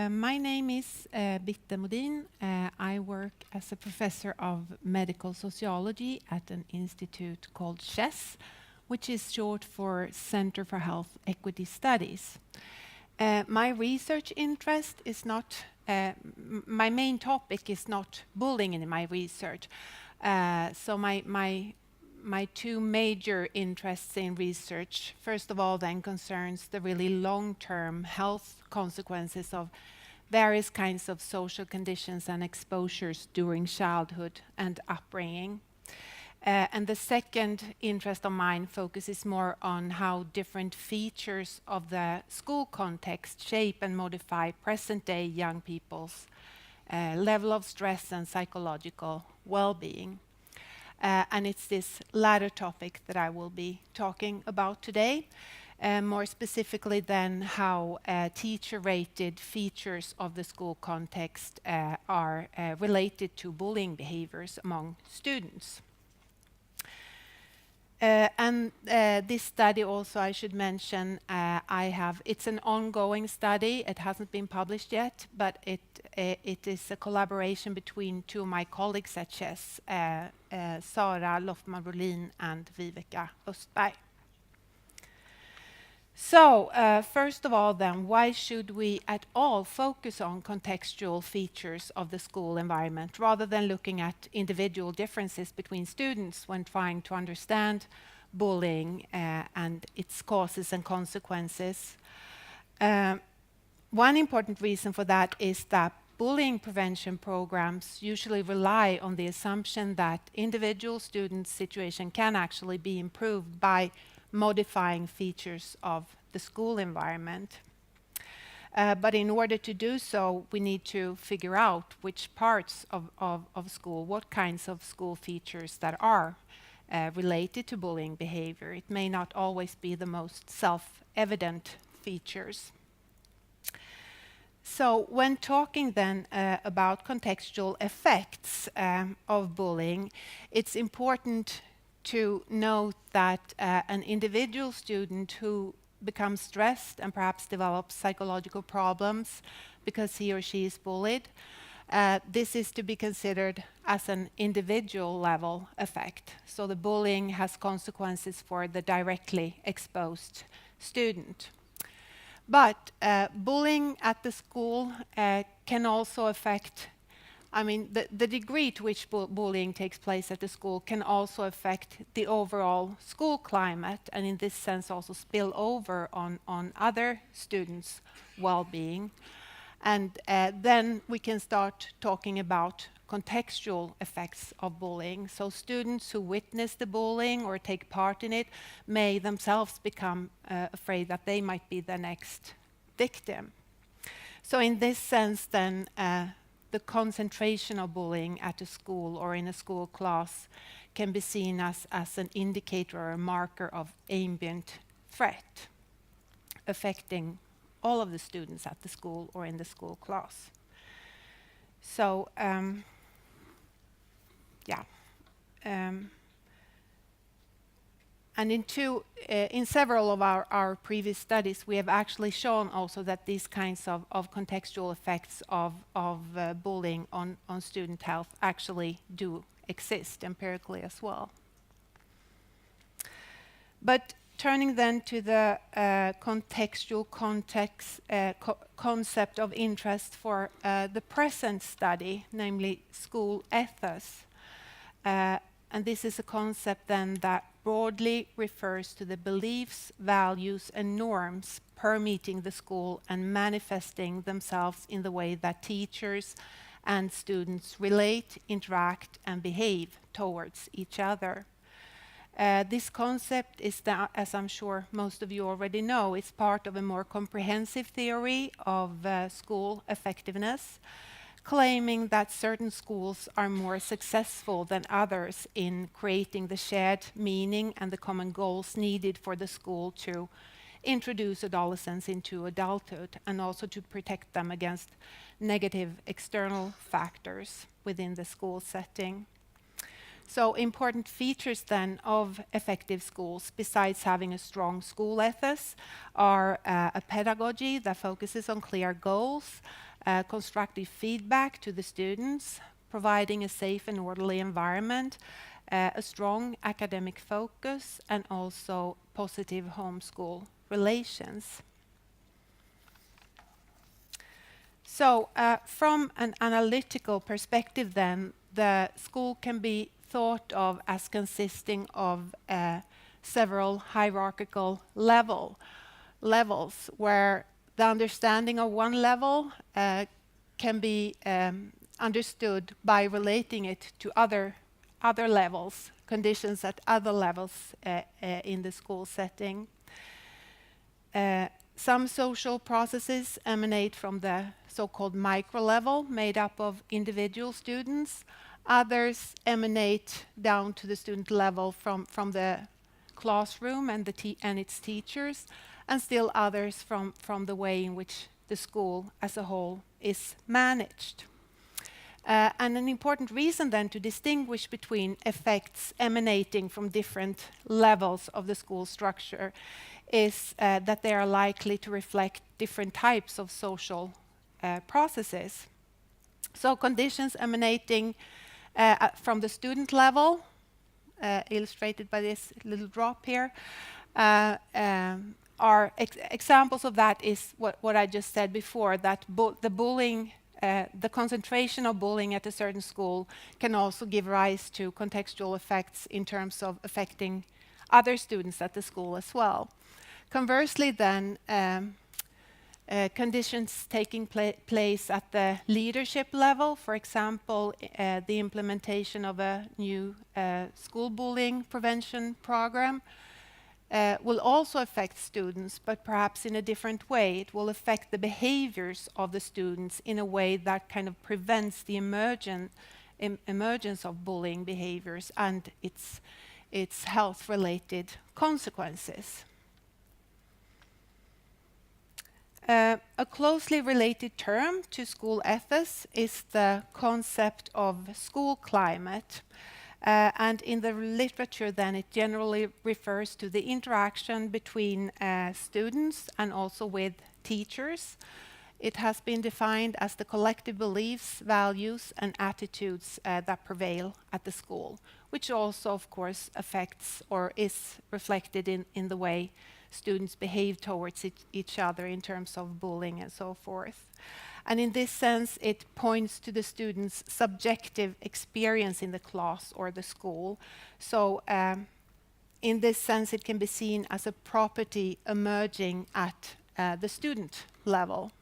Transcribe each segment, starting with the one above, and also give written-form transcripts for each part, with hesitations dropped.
My name is Bitte Modin. I work as a professor of medical sociology at an institute called CHESS, which is short for Center for Health Equity Studies. My research interest is not, my main topic is not bullying in my research. My two major interests in research, first of all, then concerns the really long-term health consequences of various kinds of social conditions and exposures during childhood and upbringing. And the second interest of mine focuses more on how different features of the school context shape and modify present-day young people's level of stress and psychological well-being. And it's this latter topic that I will be talking about today, more specifically than how teacher-rated features of the school context are related to bullying behaviors among students. This study also, I should mention, it's an ongoing study. It hasn't been published yet, but it is a collaboration between two of my colleagues at CHESS, Sara Loftman-Brolin and Viveka Östberg. First of all then, why should we at all focus on contextual features of the school environment rather than looking at individual differences between students when trying to understand bullying and its causes and consequences? One important reason for that is that bullying prevention programs usually rely on the assumption that individual students' situation can actually be improved by modifying features of the school environment. But in order to do so, we need to figure out which parts of school, what kinds of school features that are related to bullying behavior. It may not always be the most self-evident features. So when talking then about contextual effects of bullying, it's important to note that an individual student who becomes stressed and perhaps develops psychological problems because he or she is bullied, this is to be considered as an individual level effect. So the bullying has consequences for the directly exposed student. But bullying at the school can also affect, the degree to which bullying takes place at the school can also affect the overall school climate, and in this sense also spill over on other students' well-being. And then we can start talking about contextual effects of bullying. So students who witness the bullying or take part in it may themselves become afraid that they might be the next victim. So in this sense then, the concentration of bullying at a school or in a school class can be seen as an indicator or a marker of ambient threat affecting all of the students at the school or in the school class. So, and in several of our previous studies, we have actually shown also that these kinds of contextual effects of bullying on student health actually do exist empirically as well. But turning then to the contextual concept of interest for the present study, namely school ethos. And this is a concept then that broadly refers to the beliefs, values, and norms permeating the school and manifesting themselves in the way that teachers and students relate, interact, and behave towards each other. This concept is, as I'm sure most of you already know, it's part of a more comprehensive theory of school effectiveness, claiming that certain schools are more successful than others in creating the shared meaning and the common goals needed for the school to introduce adolescents into adulthood and also to protect them against negative external factors within the school setting. So important features then of effective schools, besides having a strong school ethos, are a pedagogy that focuses on clear goals, constructive feedback to the students, providing a safe and orderly environment, a strong academic focus, and also positive home-school relations. So from an analytical perspective then, the school can be thought of as consisting of several hierarchical levels, where the understanding of one level can be understood by relating it to other levels, conditions at other levels in the school setting. Some social processes emanate from the so-called micro level, made up of individual students. Others emanate down to the student level from the classroom and its teachers, and still others from the way in which the school as a whole is managed. And an important reason then to distinguish between effects emanating from different levels of the school structure is that they are likely to reflect different types of social processes. So conditions emanating from the student level, illustrated by this little drop here, are examples of that is what I just said before, that the bullying, the concentration of bullying at a certain school can also give rise to contextual effects in terms of affecting other students at the school as well. Conversely then, conditions taking place at the leadership level, for example, the implementation of a new school bullying prevention program, will also affect students, but perhaps in a different way. It will affect the behaviors of the students in a way that kind of prevents the emergence of bullying behaviors and its health-related consequences. A closely related term to school ethos is the concept of school climate. And in the literature then it generally refers to the interaction between students and also with teachers. It has been defined as the collective beliefs, values and attitudes that prevail at the school, which also of course affects or is reflected in the way students behave towards each other in terms of bullying and so forth. And in this sense, it points to the students' subjective experience in the class or the school. So in this sense, it can be seen as a property emerging at the student level.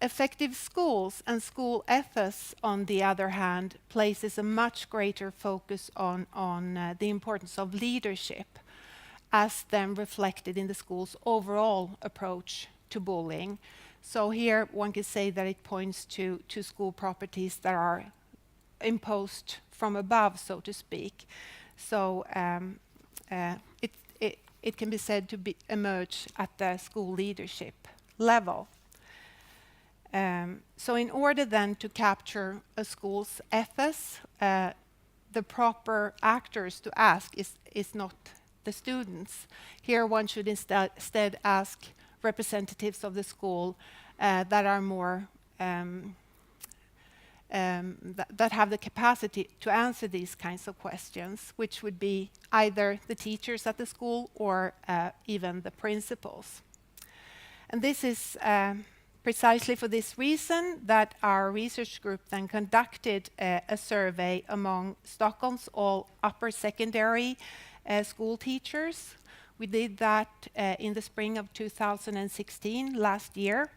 Effective schools and school ethos, on the other hand, places a much greater focus on the importance of leadership, as then reflected in the school's overall approach to bullying. So here one can say that it points to school properties that are imposed from above, so to speak. So it can be said to emerge at the school leadership level. So in order then to capture a school's ethos, the proper actors to ask is not the students. Here one should instead ask representatives of the school that are more that have the capacity to answer these kinds of questions, which would be either the teachers at the school or even the principals. And this is precisely for this reason that our research group then conducted a survey among Stockholm's all upper secondary school teachers. We did that in the spring of 2016, last year.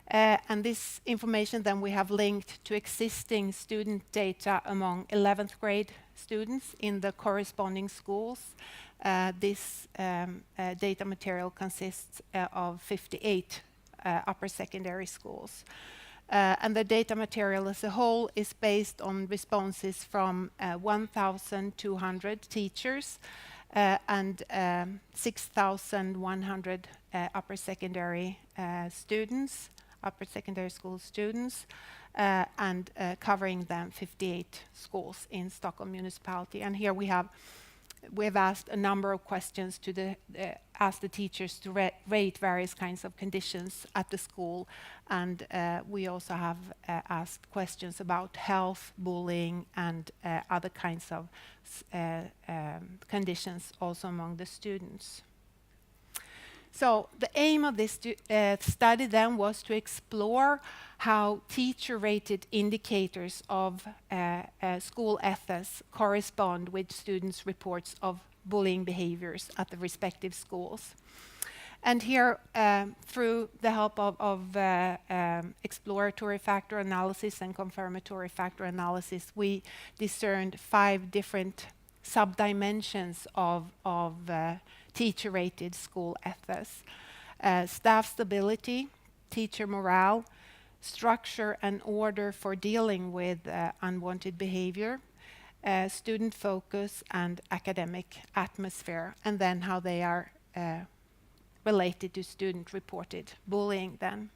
And this information then we have linked to existing student data among 11th grade students in the corresponding schools. This data material consists of 58 upper secondary schools. And the data material as a whole is based on responses from 1,200 teachers and 6,100 upper secondary students, upper secondary school students, and covering then 58 schools in Stockholm Municipality. And here we've asked a number of questions to ask the teachers to rate various kinds of conditions at the school, and we also have asked questions about health, bullying, and other kinds of conditions also among the students. So the aim of this study then was to explore how teacher-rated indicators of school ethos correspond with students' reports of bullying behaviors at the respective schools. And here, through the help of exploratory factor analysis and confirmatory factor analysis, we discerned 5 different sub-dimensions of teacher-rated school ethos: staff stability, teacher morale, structure and order for dealing with unwanted behavior, student focus, and academic atmosphere, and then how they are related to student-reported bullying then.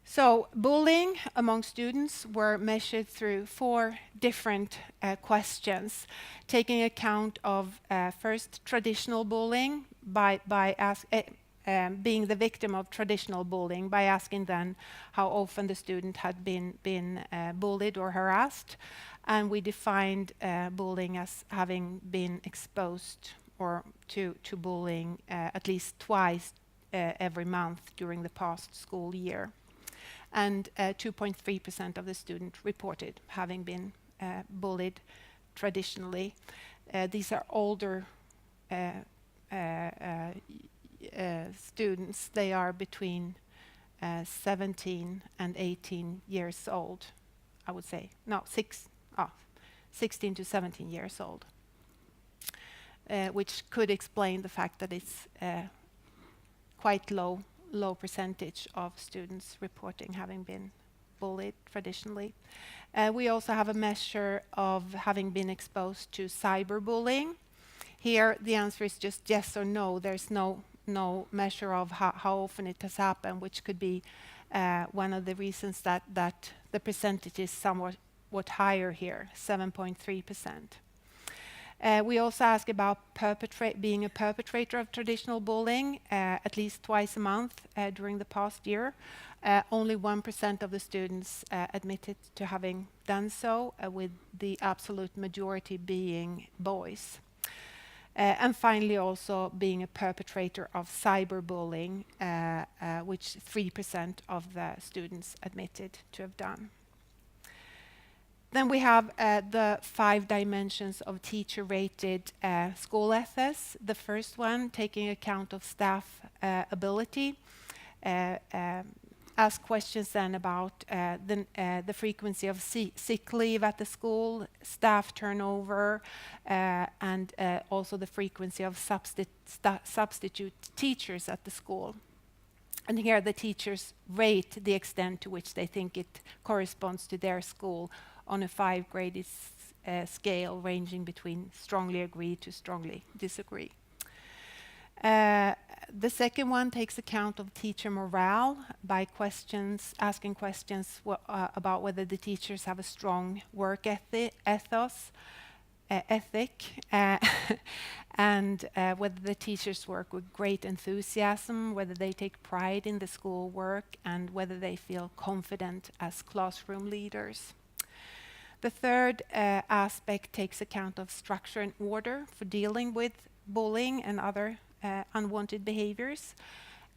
So bullying among students were measured through 4 different questions, taking account of first traditional bullying by being the victim of traditional bullying, by asking then how often the student had been bullied or harassed. And we defined bullying as having been exposed or to bullying at least twice every month during the past school year. And 2.3% of the students reported having been bullied traditionally. These are older students. They are between 17 and 18 years old, I would say. No, 16 to 17 years old, which could explain the fact that it's quite low percentage of students reporting having been bullied traditionally. We also have a measure of having been exposed to cyberbullying. Here the answer is just yes or no. There's no measure of how often it has happened, which could be one of the reasons that the percentage is somewhat higher here, 7.3%. We also ask about being a perpetrator of traditional bullying at least twice a month during the past year. Only 1% of the students admitted to having done so, with the absolute majority being boys. And finally, also being a perpetrator of cyberbullying, which 3% of the students admitted to have done. Then we have the 5 dimensions of teacher-rated school ethos. The first one, taking account of staff ability. Ask questions then about the frequency of sick leave at the school, staff turnover, and also the frequency of substitute teachers at the school. And here the teachers rate the extent to which they think it corresponds to their school on a 5-graded scale ranging between strongly agree to strongly disagree. The second one takes account of teacher morale by asking questions about whether the teachers have a strong work ethic, and whether the teachers work with great enthusiasm, whether they take pride in the school work, and whether they feel confident as classroom leaders. The third aspect takes account of structure and order for dealing with bullying and other unwanted behaviors,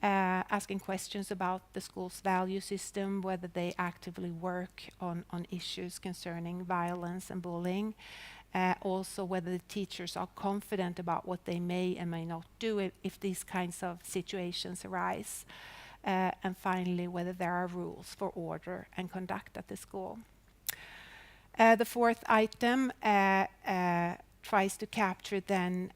asking questions about the school's value system, whether they actively work on issues concerning violence and bullying, also whether the teachers are confident about what they may and may not do if these kinds of situations arise, and finally whether there are rules for order and conduct at the school. The fourth item tries to capture then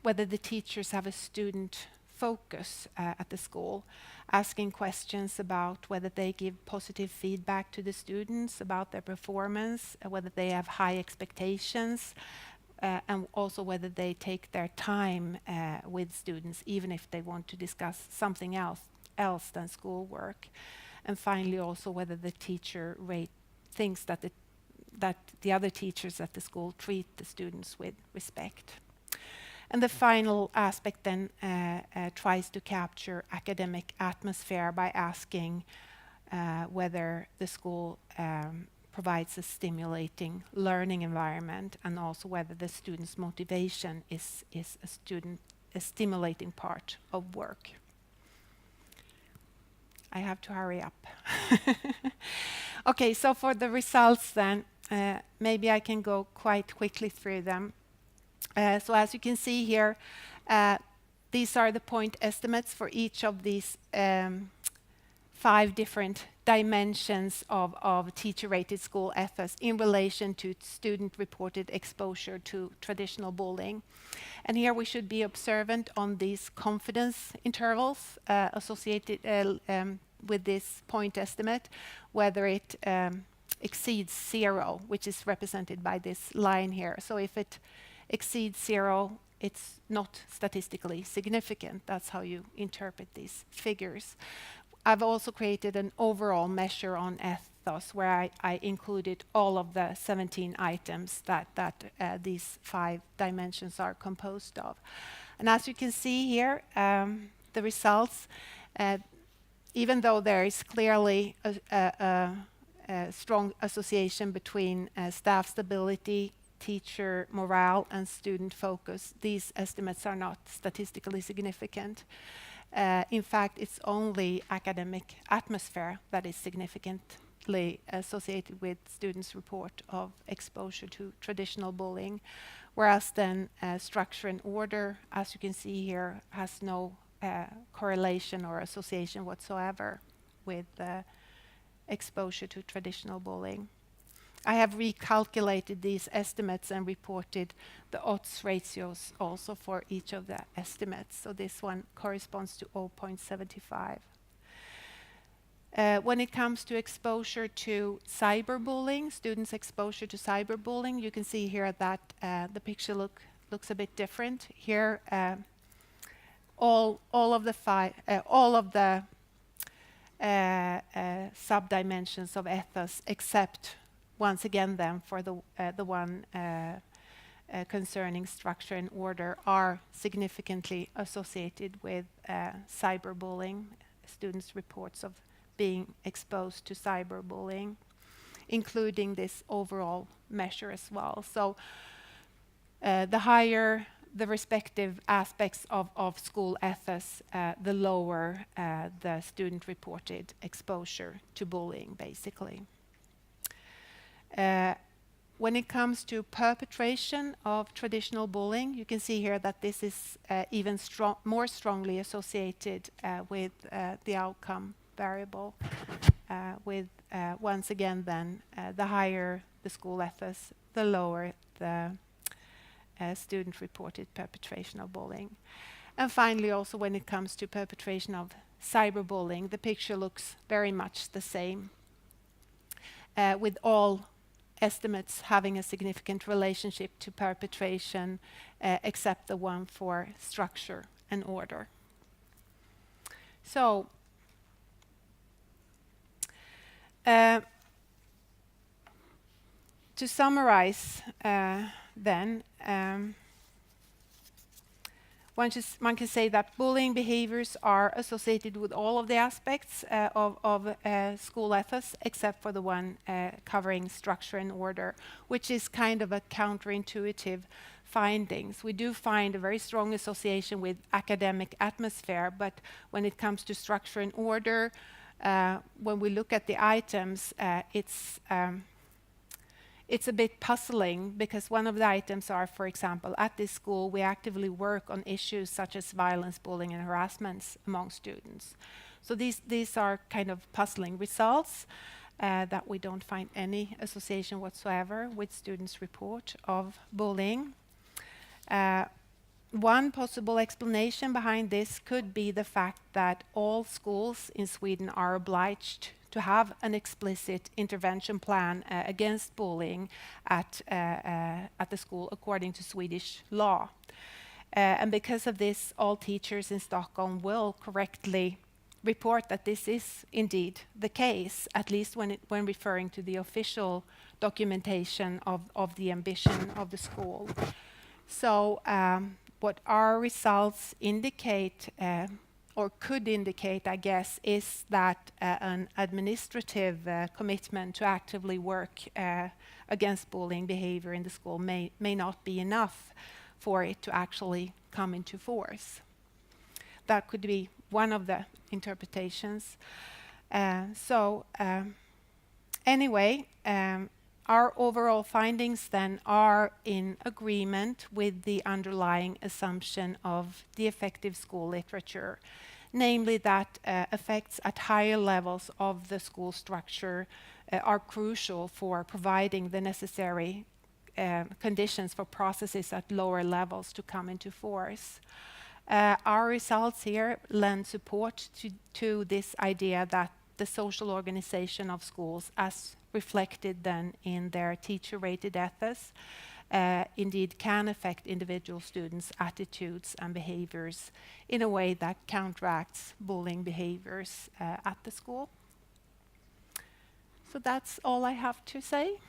whether the teachers have a student focus at the school, asking questions about whether they give positive feedback to the students about their performance, whether they have high expectations, and also whether they take their time with students, even if they want to discuss something else than schoolwork. and finally also whether the teacher thinks that the other teachers at the school treat the students with respect. And the final aspect then tries to capture academic atmosphere by asking whether the school provides a stimulating learning environment, and also whether the student's motivation is a stimulating part of work. I have to hurry up. Okay, so for the results then, maybe I can go quite quickly through them. So as you can see here, these are the point estimates for each of these 5 different dimensions of teacher-rated school ethos in relation to student-reported exposure to traditional bullying. And here we should be observant on these confidence intervals associated with this point estimate, whether it exceeds 0, which is represented by this line here. So if it exceeds 0, it's not statistically significant. That's how you interpret these figures. I've also created an overall measure on ethos where I included all of the 17 items that these 5 dimensions are composed of. And as you can see here, the results, even though there is clearly a strong association between staff stability, teacher morale, and student focus, these estimates are not statistically significant. In fact, it's only academic atmosphere that is significantly associated with students' report of exposure to traditional bullying, whereas then structure and order, as you can see here, has no correlation or association whatsoever with exposure to traditional bullying. I have recalculated these estimates and reported the odds ratios also for each of the estimates. So this one corresponds to 0.75. When it comes to exposure to cyberbullying, students' exposure to cyberbullying, you can see here that the picture looks a bit different. Here, all of the sub-dimensions of ethos, except once again then for the one concerning structure and order, are significantly associated with cyberbullying. Students' reports of being exposed to cyberbullying, including this overall measure as well. So the higher the respective aspects of school ethos, the lower the student-reported exposure to bullying, basically. When it comes to perpetration of traditional bullying, you can see here that this is even more strongly associated with the outcome variable, with once again then the higher the school ethos, the lower the student-reported perpetration of bullying. And finally, also when it comes to perpetration of cyberbullying, the picture looks very much the same, with all estimates having a significant relationship to perpetration, except the one for structure and order. So, to summarize then, one can say that bullying behaviors are associated with all of the aspects of school ethos, except for the one covering structure and order, which is kind of a counterintuitive findings. We do find a very strong association with academic atmosphere, but when it comes to structure and order, when we look at the items, it's a bit puzzling, because one of the items are, for example, at this school we actively work on issues such as violence, bullying and harassment among students. So these are kind of puzzling results, that we don't find any association whatsoever with students' report of bullying. One possible explanation behind this could be the fact that all schools in Sweden are obliged to have an explicit intervention plan against bullying at the school according to Swedish law. And because of this, all teachers in Stockholm will correctly report that this is indeed the case, at least when referring to the official documentation of the ambition of the school. So what our results indicate, or could indicate, I guess, is that an administrative commitment to actively work against bullying behavior in the school may not be enough for it to actually come into force. That could be one of the interpretations. Anyway, our overall findings then are in agreement with the underlying assumption of the effective school literature, namely that effects at higher levels of the school structure are crucial for providing the necessary conditions for processes at lower levels to come into force. Our results here lend support to this idea that the social organization of schools, as reflected then in their teacher-rated ethos, indeed can affect individual students' attitudes and behaviors in a way that counteracts bullying behaviors at the school. So that's all I have to say.